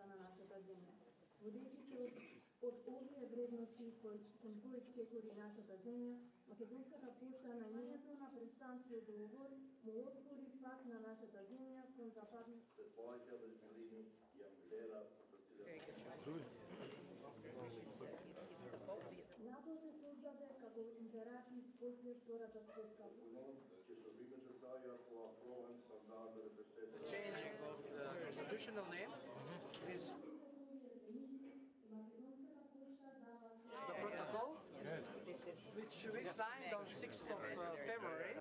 на нашата земја. Водејќи се од овие вредности кон кои се кори нашата земја, Македонската пошта на името на Престанскиот договор му отвори пат на нашата земја кон западни. НАТО се создаде како императив после Втората светска война. Changing of the constitutional name is the protocol, which we signed on 6th of February.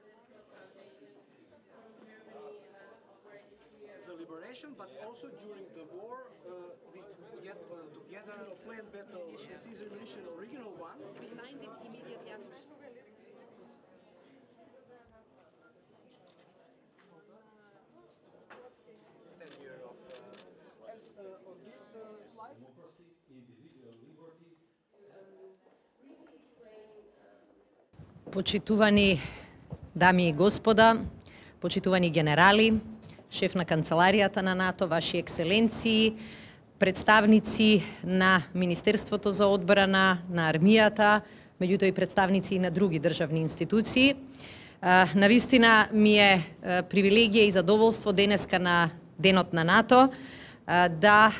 The liberation, but also during the war, we get together a planned battle. This is an original one. We signed it immediately after. 10 year of, and on this slide, Почитувани дами и господа, почитувани генерали, шеф на канцеларијата на НАТО, ваши екселенции, представници на Министерството за одбрана, на армијата, меѓутоа и представници на други државни институции. Навистина ми е привилегија и задоволство денеска на Денот на НАТО да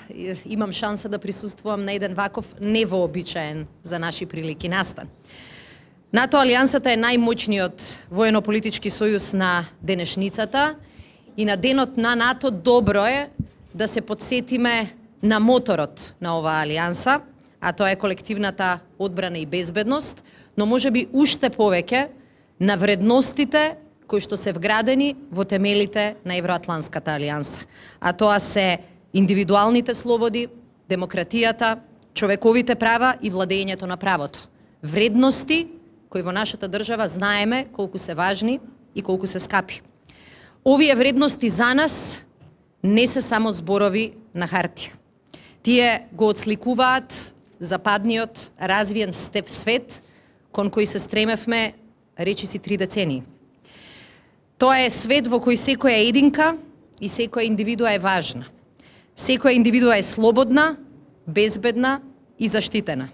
имам шанса да присуствувам на еден ваков невообичаен за наши прилики настан. НАТО алијансата е најмоćниот воено-политички сојуз на денешницата и на Денот на НАТО добро е да се подсетиме на моторот на оваа алијанса, а тоа е колективната одбрана и безбедност, но можеби уште повеќе на вредностите кои што се вградени во темелите на Евроатланската алијанса. А тоа се индивидуалните слободи, демократијата, човековите права и владењето на правото. Вредности кои во нашата држава знаеме колку се важни и колку се скапи. Овие вредности за нас не се само зборови на хартија. Тие го отсликуваат западниот развиен свет кон кој се стремевме речиси 3 децении. Тоа е свет во кој секоја единка и секоја индивидуа е важна. Секоја индивидуа е слободна, безбедна и заштитена.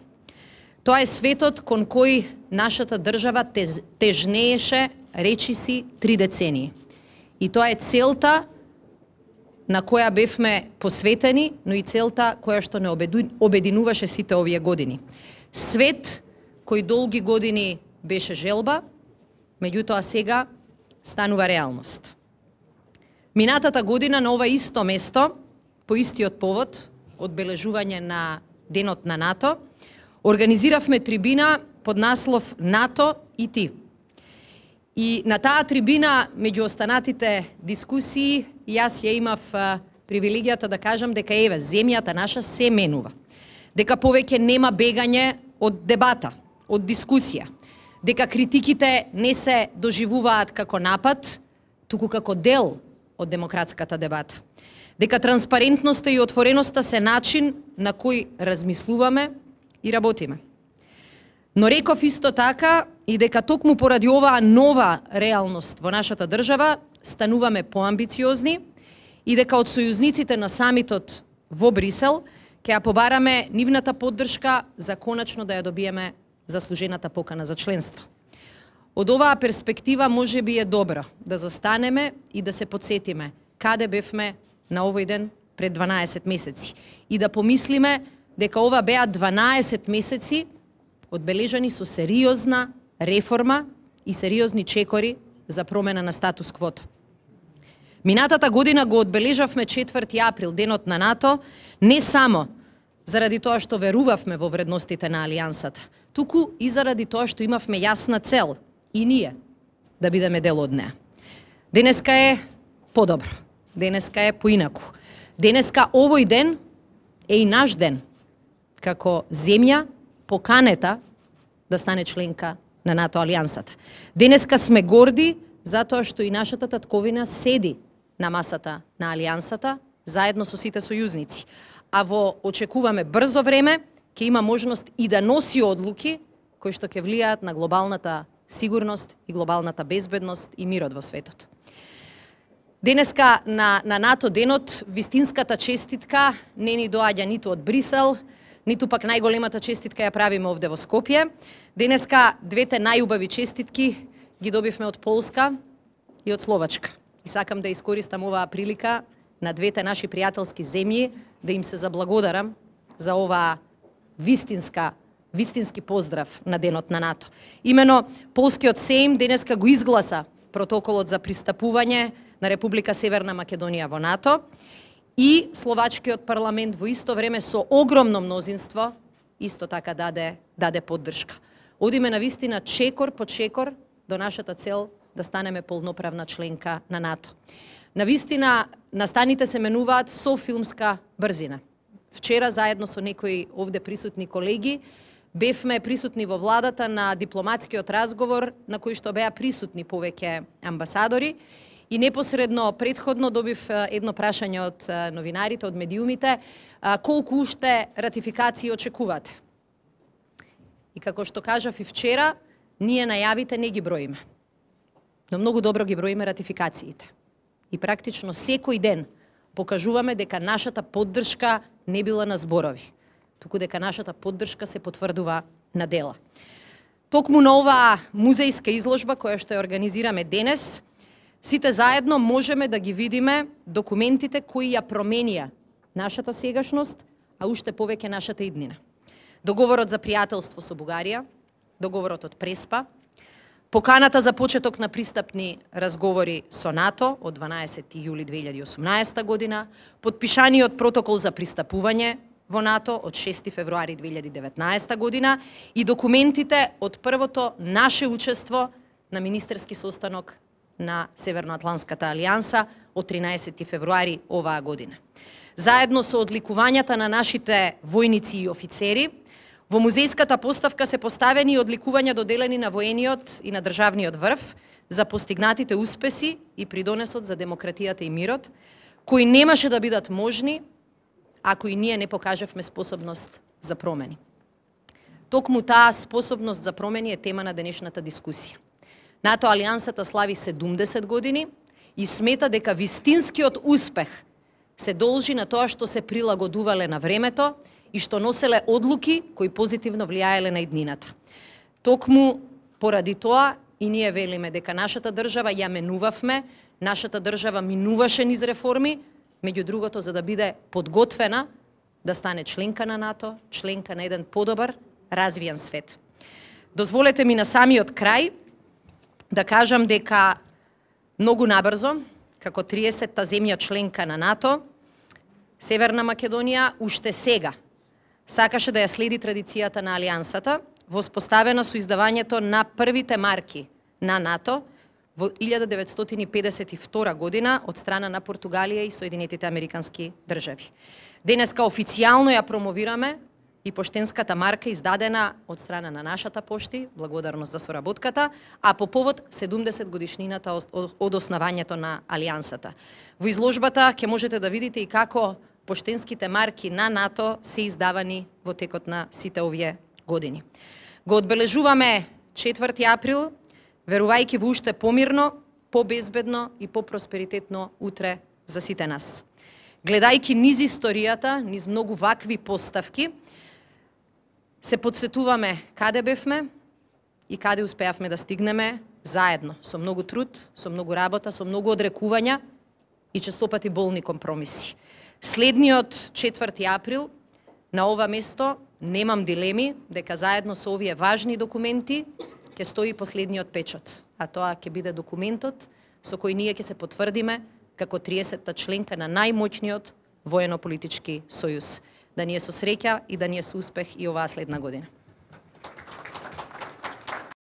Тоа е светот кон кој нашата држава тежнееше речиси 3 децении. И тоа е целта на која бевме посветени, но и целта која што не обединуваше сите овие години. Свет кој долги години беше желба, меѓутоа сега станува реалност. Минатата година на ова исто место, по истиот повод, одбележување на Денот на НАТО, организиравме трибина под наслов НАТО и ти. И на таа трибина, меѓу останатите дискусии, јас ја имав привилегијата да кажам дека еве, земјата наша се менува. Дека повеќе нема бегање од дебата, од дискусија. Дека критиките не се доживуваат како напад, туку како дел од демократската дебата. Дека транспарентноста и отвореноста се начин на кој размислуваме и работиме. Но реков исто така и дека токму поради оваа нова реалност во нашата држава стануваме поамбициозни и дека од сојузниците на самитот во Брисел ќе ја побараме нивната поддршка за конечно да ја добиеме заслужената покана за членство. Од оваа перспектива можеби е добро да застанеме и да се подсетиме каде бевме на овој ден пред 12 месеци и да помислиме дека ова беа 12 месеци одбележани со сериозна реформа и сериозни чекори за промена на статус квото. Минатата година го одбележавме 4 април, Денот на НАТО, не само заради тоа што верувавме во вредностите на алијансата, туку и заради тоа што имавме јасна цел и ние да бидеме дел од неа. Денеска е подобро, денеска е поинаку. Денеска овој ден е и наш ден, како земја поканета да стане членка на НАТО алијансата. Денеска сме горди затоа што и нашата татковина седи на масата на алијансата заедно со сите сојузници. А во очекуваме брзо време ќе има можност и да носи одлуки кои што ќе влијаат на глобалната сигурност и глобалната безбедност и мирот во светот. Денеска на НАТО денот вистинската честитка не ни доаѓа ниту од Брисел, ниту пак најголемата честитка ја правиме овде во Скопје. Денеска двете најубави честитки ги добивме од Полска и од Словачка. И сакам да искористам оваа прилика на двете наши пријателски земји да им се заблагодарам за оваа вистински поздрав на денот на НАТО. Имено Полскиот Сейм денеска го изгласа протоколот за пристапување на Република Северна Македонија во НАТО и Словачкиот парламент во исто време со огромно мнозинство исто така даде поддршка. Одиме на вистина чекор по чекор до нашата цел да станеме полноправна членка на НАТО. На вистина настаните се менуваат со филмска брзина. Вчера заедно со некои овде присутни колеги бевме присутни во владата на дипломатскиот разговор на кој што беа присутни повеќе амбасадори и непосредно предходно добив едно прашање од новинарите, од медиумите, колку уште ратификации очекувате. И како што кажав и вчера, ние најавите не ги броиме, но многу добро ги броиме ратификациите. И практично секој ден покажуваме дека нашата поддршка не била на зборови, туку дека нашата поддршка се потврдува на дела. Токму на оваа музејска изложба која што ја организираме денес, сите заедно можеме да ги видиме документите кои ја променија нашата сегашност, а уште повеќе нашата иднина. Договорот за пријателство со Бугарија, договорот од Преспа, поканата за почеток на пристапни разговори со НАТО од 12 јули 2018 година, подпишаниот протокол за пристапување во НАТО од 6 февруари 2019 година и документите од првото наше учество на министерски состанок на Северноатланската алијанса од 13 февруари оваа година. Заедно со одликувањата на нашите војници и офицери, во музејската поставка се поставени одликувања доделени на воениот и на државниот врв за постигнатите успеси и придонесот за демократијата и мирот, кои немаше да бидат можни ако и ние не покажевме способност за промени. Токму таа способност за промени е тема на денешната дискусија. НАТО алијансата слави 70 години и смета дека вистинскиот успех се должи на тоа што се прилагодувале на времето и што носеле одлуки кои позитивно влијаеле на иднината. Токму поради тоа и ние велиме дека нашата држава ја менувавме, нашата држава минуваше низ реформи, меѓу другото за да биде подготвена да стане членка на НАТО, членка на еден подобар, развиен свет. Дозволете ми на самиот крај да кажам дека многу набрзо, како 30-та земја членка на НАТО, Северна Македонија уште сега сакаше да ја следи традицијата на Алијансата, воспоставена со издавањето на првите марки на НАТО во 1952 година од страна на Португалија и Соединетите Американски држави. Денеска официјално ја промовираме и поштенската марка издадена од страна на нашата пошти, благодарност за соработката, а по повод 70 годишнината од основањето на Алијансата. Во изложбата ќе можете да видите и како поштенските марки на НАТО се издавани во текот на сите овие години. Го одбележуваме 4 април, верувајќи во уште помирно, побезбедно и попросперитетно утре за сите нас. Гледајќи низ историјата, низ многу вакви поставки, се подсетуваме каде бевме и каде успеавме да стигнеме заедно, со многу труд, со многу работа, со многу одрекувања и честопати болни компромиси. Следниот 4 април на ова место немам дилеми дека заедно со овие важни документи ќе стои последниот печат, а тоа ќе биде документот со кој ние ќе се потврдиме како 30-та членка на најмоćниот воено-политички сојуз. Да ни е со среќа и да ни е со успех и оваа следна година.